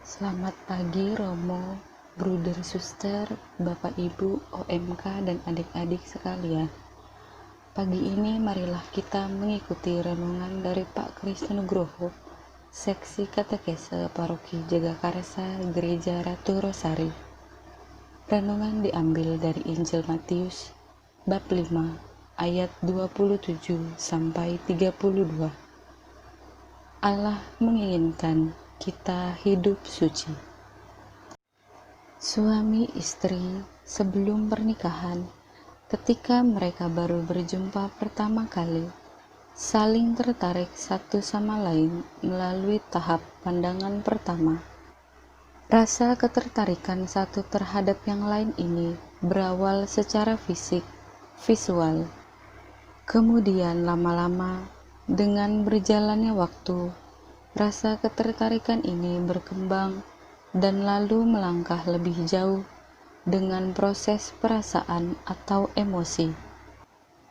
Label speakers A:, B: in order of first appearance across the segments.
A: Selamat pagi Romo, Bruder Suster, Bapak Ibu, OMK, dan adik-adik sekalian. Pagi ini marilah kita mengikuti renungan dari Pak Kristo Nugroho, Seksi Katekese Paroki Jagakarsa Gereja Ratu Rosari. Renungan diambil dari Injil Matius, bab 5, ayat 27 sampai 32. Allah menginginkan kita hidup suci. Suami istri sebelum pernikahan, ketika mereka baru berjumpa pertama kali, saling tertarik satu sama lain melalui tahap pandangan pertama. Rasa ketertarikan satu terhadap yang lain ini berawal secara fisik, visual. Kemudian lama-lama, dengan berjalannya waktu, rasa ketertarikan ini berkembang dan lalu melangkah lebih jauh dengan proses perasaan atau emosi.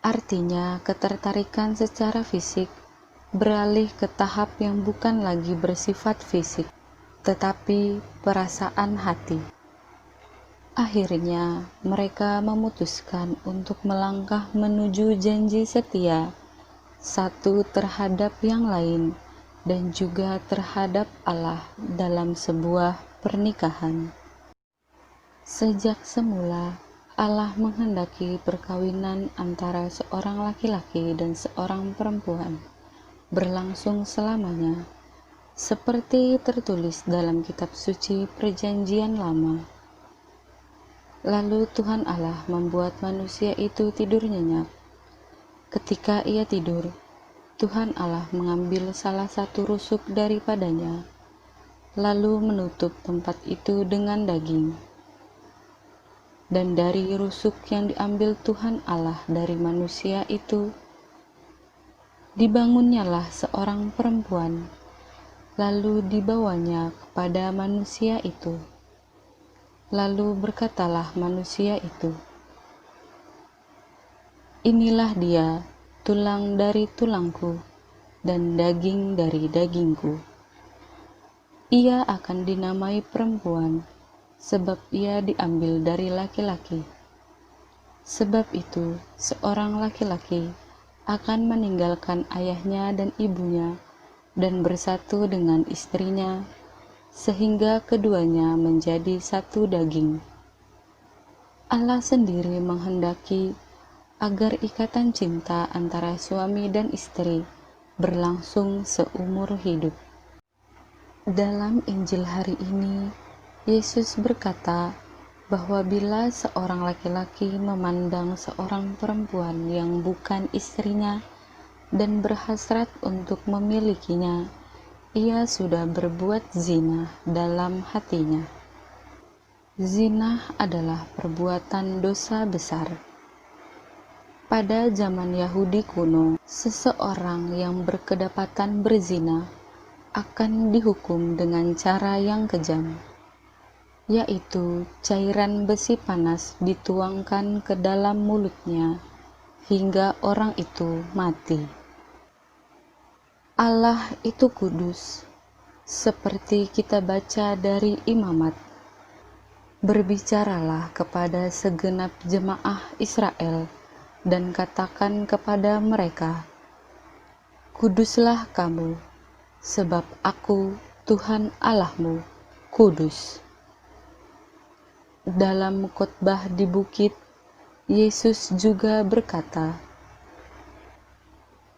A: Artinya, ketertarikan secara fisik beralih ke tahap yang bukan lagi bersifat fisik, tetapi perasaan hati. Akhirnya, mereka memutuskan untuk melangkah menuju janji setia satu terhadap yang lain dan juga terhadap Allah dalam sebuah pernikahan. Sejak semula, Allah menghendaki perkawinan antara seorang laki-laki dan seorang perempuan berlangsung selamanya, seperti tertulis dalam kitab suci Perjanjian Lama. Lalu Tuhan Allah membuat manusia itu tidur nyenyak. Ketika ia tidur, Tuhan Allah mengambil salah satu rusuk daripadanya, lalu menutup tempat itu dengan daging. Dan dari rusuk yang diambil Tuhan Allah dari manusia itu, dibangunnyalah seorang perempuan, lalu dibawanya kepada manusia itu. Lalu berkatalah manusia itu, "Inilah dia, tulang dari tulangku dan daging dari dagingku. Ia akan dinamai perempuan, sebab ia diambil dari laki-laki. Sebab itu, seorang laki-laki akan meninggalkan ayahnya dan ibunya dan bersatu dengan istrinya, sehingga keduanya menjadi satu daging." Allah sendiri menghendaki agar ikatan cinta antara suami dan istri berlangsung seumur hidup. Dalam Injil hari ini, Yesus berkata bahwa bila seorang laki-laki memandang seorang perempuan yang bukan istrinya dan berhasrat untuk memilikinya, ia sudah berbuat zina dalam hatinya. Zina adalah perbuatan dosa besar. Pada zaman Yahudi kuno, seseorang yang berkedapatan berzina akan dihukum dengan cara yang kejam, yaitu cairan besi panas dituangkan ke dalam mulutnya hingga orang itu mati. Allah itu kudus, seperti kita baca dari Imamat. Berbicaralah kepada segenap jemaah Israel dan katakan kepada mereka, "Kuduslah kamu, sebab Aku, Tuhan Allahmu, kudus." Dalam khotbah di bukit, Yesus juga berkata,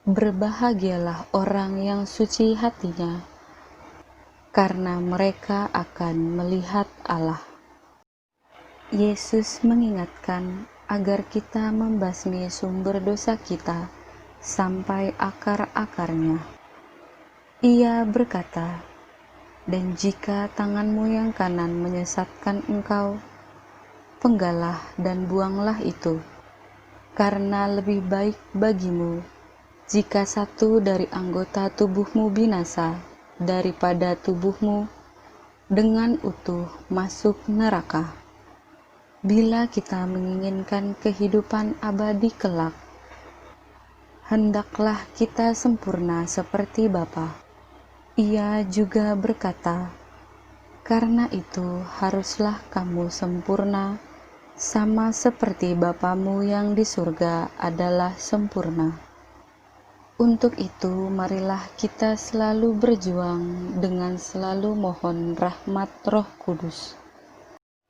A: "Berbahagialah orang yang suci hatinya, karena mereka akan melihat Allah." Yesus mengingatkan agar kita membasmi sumber dosa kita sampai akar-akarnya. Ia berkata, "Dan jika tanganmu yang kanan menyesatkan engkau, penggalah dan buanglah itu, karena lebih baik bagimu jika satu dari anggota tubuhmu binasa daripada tubuhmu dengan utuh masuk neraka." Bila kita menginginkan kehidupan abadi kelak, hendaklah kita sempurna seperti Bapa. Ia juga berkata, Karena itu, haruslah kamu sempurna, sama seperti Bapamu yang di surga adalah sempurna. Untuk itu, marilah kita selalu berjuang dengan selalu mohon rahmat Roh Kudus.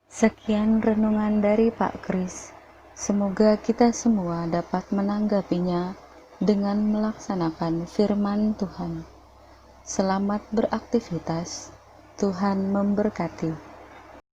A: Sekian renungan dari Pak Kris. Semoga kita semua dapat menanggapinya dengan melaksanakan firman Tuhan. Selamat beraktivitas. Tuhan memberkati.